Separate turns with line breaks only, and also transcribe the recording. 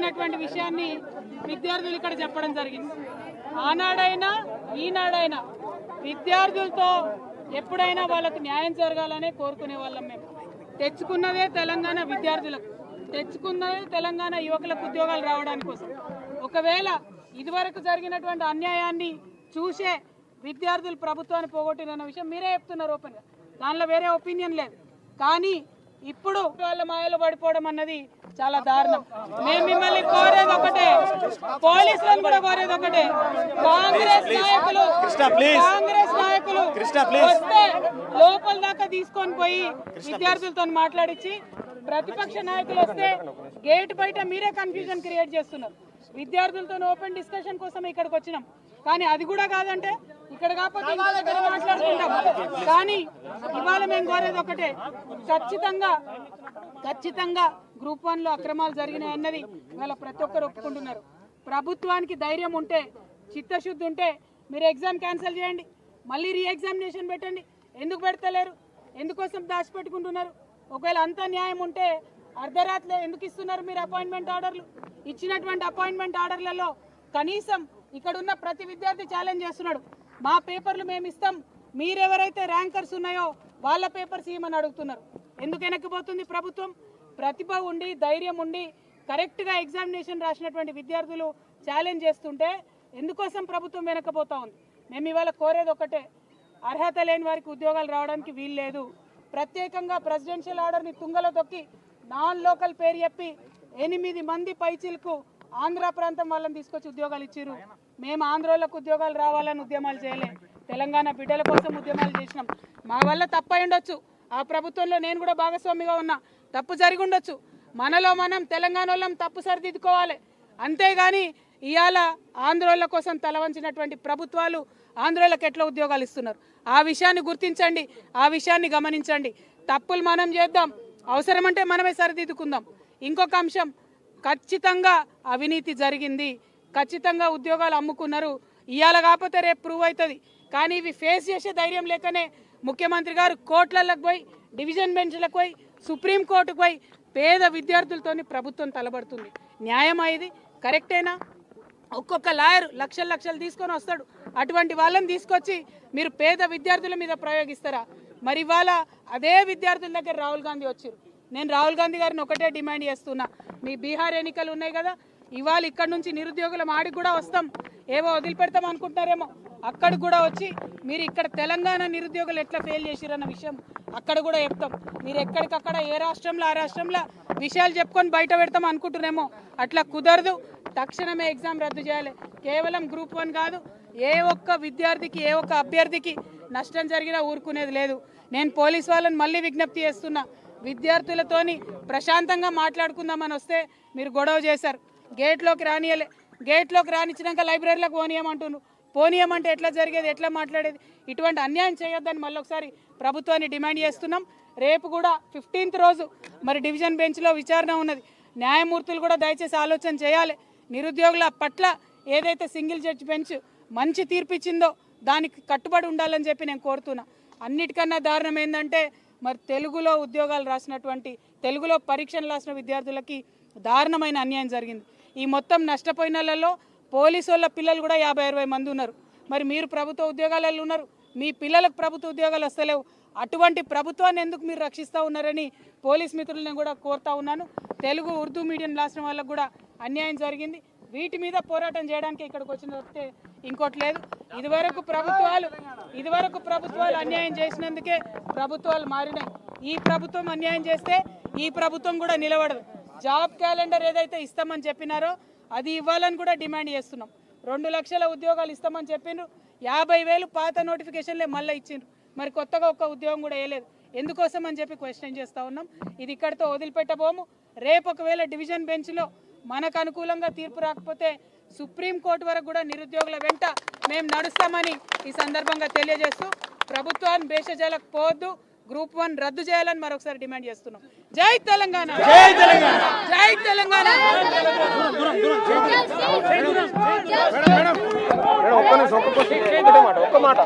జరిగినటువంటి విషయాన్ని విద్యార్థులు ఇక్కడ చెప్పడం జరిగింది. ఆనాడైనా ఈనాడైనా విద్యార్థులతో ఎప్పుడైనా వాళ్ళకు న్యాయం జరగాలనే కోరుకునే వాళ్ళం. మేము తెచ్చుకున్నదే తెలంగాణ విద్యార్థులకు, తెచ్చుకున్నదే తెలంగాణ యువకులకు ఉద్యోగాలు రావడానికి కోసం. ఒకవేళ ఇదివరకు జరిగినటువంటి అన్యాయాన్ని చూసే విద్యార్థులు ప్రభుత్వాన్ని పోగొట్టిన విషయం మీరే చెప్తున్నారు ఓపెన్గా, దానిలో వేరే ఒపీనియన్ లేదు. కానీ ఇప్పుడు వాళ్ళ మాయలో పడిపోవడం అన్నది చాలా దారుణం. మేము మిమ్మల్ని కోరేది ఒకటే, పోలీసులను కూడా కోరేది ఒకటే, కాంగ్రెస్ నాయకులు వస్తే లోపల దాకా తీసుకొని పోయి విద్యార్థులతో మాట్లాడించి, ప్రతిపక్ష నాయకులు వస్తే గేట్ బయట మీరే కన్ఫ్యూజన్ క్రియేట్ చేస్తున్నారు. విద్యార్థులతో ఓపెన్ డిస్కషన్ కోసం ఇక్కడికి వచ్చినాం, కానీ అది కూడా కాదంటే ఇక్కడ కాకపోతే ఇంకో దగ్గర మాట్లాడుకుంటాం. కానీ ఇవాళ మేము కోరేది ఒకటే, ఖచ్చితంగా గ్రూప్ 1లో అక్రమాలు జరిగినాయి అన్నది ఇవాళ ప్రతి ఒక్కరు ఒప్పుకుంటున్నారు. ప్రభుత్వానికి ధైర్యం ఉంటే, చిత్తశుద్ధి ఉంటే మీరు ఎగ్జామ్ క్యాన్సిల్ చేయండి, మళ్ళీ రీ ఎగ్జామినేషన్ పెట్టండి. ఎందుకు పెడతలేరు? ఎందుకోసం దాచిపెట్టుకుంటున్నారు? ఒకవేళ అంత న్యాయం ఉంటే అర్ధరాత్రి ఎందుకు ఇస్తున్నారు మీరు అపాయింట్మెంట్ ఆర్డర్లు? ఇచ్చినటువంటి అపాయింట్మెంట్ ఆర్డర్లలో కనీసం ఇక్కడ ఉన్న ప్రతి విద్యార్థి ఛాలెంజ్ చేస్తున్నాడు, మా పేపర్లు మేము ఇస్తాం, మీరెవరైతే ర్యాంకర్స్ ఉన్నాయో వాళ్ళ పేపర్స్ ఇవ్వమని అడుగుతున్నారు. ఎందుకు వెనక్కిపోతుంది ప్రభుత్వం? ప్రతిభ ఉండి, ధైర్యం ఉండి, కరెక్ట్గా ఎగ్జామినేషన్ రాసినటువంటి విద్యార్థులు ఛాలెంజ్ చేస్తుంటే ఎందుకోసం ప్రభుత్వం వెనక్కిపోతా ఉంది? మేము ఇవాళ కోరేది ఒకటే, అర్హత లేని వారికి ఉద్యోగాలు రావడానికి వీలు లేదు. ప్రత్యేకంగా ప్రెసిడెన్షియల్ ఆర్డర్ని తుంగలో తొక్కి నాన్ లోకల్ పేరు చెప్పి 8 మంది పైచీలకు ఆంధ్ర ప్రాంతం వాళ్ళని తీసుకొచ్చి ఉద్యోగాలు ఇచ్చారు. మేము ఆంధ్రోళ్ళకు ఉద్యోగాలు రావాలని ఉద్యమాలు చేయలే, తెలంగాణ బిడ్డల కోసం ఉద్యమాలు చేసినాం. మా వల్ల తప్పు అయి ఉండొచ్చు, ఆ ప్రభుత్వంలో నేను కూడా భాగస్వామిగా ఉన్నా, తప్పు జరిగి ఉండొచ్చు. మనలో మనం తెలంగాణ వాళ్ళం తప్పు సరిదిద్దుకోవాలి. అంతేగాని ఇవాళ ఆంధ్రోళ్ళ కోసం తలవంచినటువంటి ప్రభుత్వాలు ఆంధ్రోళ్ళకి ఎట్లా ఉద్యోగాలు ఇస్తున్నారు? ఆ విషయాన్ని గుర్తించండి, ఆ విషయాన్ని గమనించండి. తప్పులు మనం చేద్దాం, అవసరమంటే మనమే సరిదిద్దుకుందాం. ఇంకొక అంశం, ఖచ్చితంగా అవినీతి జరిగింది, ఖచ్చితంగా ఉద్యోగాలు అమ్ముకున్నారు. ఇవాళ కాకపోతే రేపు ప్రూవ్ అవుతుంది. కానీ ఇవి ఫేస్ చేసే ధైర్యం లేకనే ముఖ్యమంత్రి గారు కోర్టులకు పోయి, డివిజన్ బెంచ్లకు పోయి, సుప్రీంకోర్టుకు పోయి పేద విద్యార్థులతోని ప్రభుత్వం తలబడుతుంది. న్యాయమా ఇది? కరెక్టేనా? ఒక్కొక్క లాయర్ లక్షలు తీసుకొని వస్తాడు, అటువంటి వాళ్ళని తీసుకొచ్చి మీరు పేద విద్యార్థుల మీద ప్రయోగిస్తారా? మరి ఇవాళ అదే విద్యార్థుల దగ్గర రాహుల్ గాంధీ వచ్చారు. నేను రాహుల్ గాంధీ గారిని ఒకటే డిమాండ్ చేస్తున్నా, మీ బీహార్ ఎన్నికలు ఉన్నాయి కదా, ఇవాళ ఇక్కడ నుంచి నిరుద్యోగుల మాడికి కూడా వస్తాం, ఏవో వదిలిపెడతాం అనుకుంటారేమో, అక్కడ కూడా వచ్చి మీరు ఇక్కడ తెలంగాణ నిరుద్యోగులు ఎట్లా ఫెయిల్ చేసిరన్న విషయం అక్కడ కూడా చెప్తాం. మీరు ఎక్కడికక్కడ ఏ రాష్ట్రంలో ఆ రాష్ట్రంలో విషయాలు చెప్పుకొని బయట పెడతాం అనుకుంటున్నామో, అట్లా కుదరదు. తక్షణమే ఎగ్జామ్ రద్దు చేయాలి. కేవలం గ్రూప్ 1 కాదు, ఏ ఒక్క విద్యార్థికి, ఏ ఒక్క అభ్యర్థికి నష్టం జరిగినా ఊరుకునేది లేదు. నేను పోలీస్ వాళ్ళని మళ్ళీ విజ్ఞప్తి చేస్తున్నా, విద్యార్థులతోని ప్రశాంతంగా మాట్లాడుకుందామని వస్తే మీరు గొడవ చేశారు, గేట్లోకి రానియలే. గేట్లోకి రానిచ్చినాక లైబ్రరీలోకి పోనీయమంటున్నారు. పోనీయమంటే ఎట్లా జరిగేది, ఎట్లా మాట్లాడేది? ఇటువంటి అన్యాయం చేయొద్దని మళ్ళీ ఒకసారి ప్రభుత్వాన్ని డిమాండ్ చేస్తున్నాం. రేపు కూడా 15th రోజు మరి డివిజన్ బెంచ్లో విచారణ ఉన్నది. న్యాయమూర్తులు కూడా దయచేసి ఆలోచన చేయాలి. నిరుద్యోగుల పట్ల ఏదైతే సింగిల్ జడ్జి బెంచ్ మంచి తీర్పు ఇచ్చిందో దానికి కట్టుబడి ఉండాలని చెప్పి నేను కోరుతున్నా. అన్నిటికన్నా దారుణం ఏంటంటే మరి తెలుగులో ఉద్యోగాలు రాసినటువంటి, తెలుగులో పరీక్షలు రాసిన విద్యార్థులకి దారుణమైన అన్యాయం జరిగింది. ఈ మొత్తం నష్టపోయిన వాళ్ళలో పోలీసు వాళ్ళ పిల్లలు కూడా 50-60 మంది ఉన్నారు. మరి మీరు ప్రభుత్వ ఉద్యోగాలలో ఉన్నారు, మీ పిల్లలకు ప్రభుత్వ ఉద్యోగాలు వస్తలేవు. అటువంటి ప్రభుత్వాన్ని ఎందుకు మీరు రక్షిస్తూ ఉన్నారని పోలీస్ మిత్రులను కూడా కోరుతా ఉన్నాను. తెలుగు ఉర్దూ మీడియం రాసిన వాళ్ళకు కూడా అన్యాయం జరిగింది. వీటి మీద పోరాటం చేయడానికి ఇక్కడికి వచ్చినట్టే ఇంకోటి లేదు. ఇదివరకు ప్రభుత్వాలు అన్యాయం చేసినందుకే ప్రభుత్వాలు మారినాయి. ఈ ప్రభుత్వం అన్యాయం చేస్తే ఈ ప్రభుత్వం కూడా నిలబడదు. జాబ్ క్యాలెండర్ ఏదైతే ఇస్తామని చెప్పినారో అది ఇవ్వాలని కూడా డిమాండ్ చేస్తున్నాం. 2 లక్షల ఉద్యోగాలు ఇస్తామని చెప్పిండ్రు, 50,000 పాత నోటిఫికేషన్లే మళ్ళీ ఇచ్చిండ్రు. మరి కొత్తగా ఒక్క ఉద్యోగం కూడా వేయలేదు. ఎందుకోసం అని చెప్పి క్వశ్చన్ చేస్తూ ఉన్నాం. ఇది ఇక్కడితో వదిలిపెట్టబోము. రేపు ఒకవేళ డివిజన్ బెంచ్లో మనకు అనుకూలంగా తీర్పు రాకపోతే సుప్రీంకోర్టు వరకు కూడా నిరుద్యోగుల వెంట మేము నడుస్తామని ఈ సందర్భంగా తెలియజేస్తూ ప్రభుత్వాన్ని భేషజాలకు పోవద్దు, గ్రూప్ 1 రద్దు చేయాలని మరొకసారి డిమాండ్ చేస్తున్నాం. జై తెలంగాణ, జై తెలంగాణ, జై తెలంగాణ. ఒక్క మాట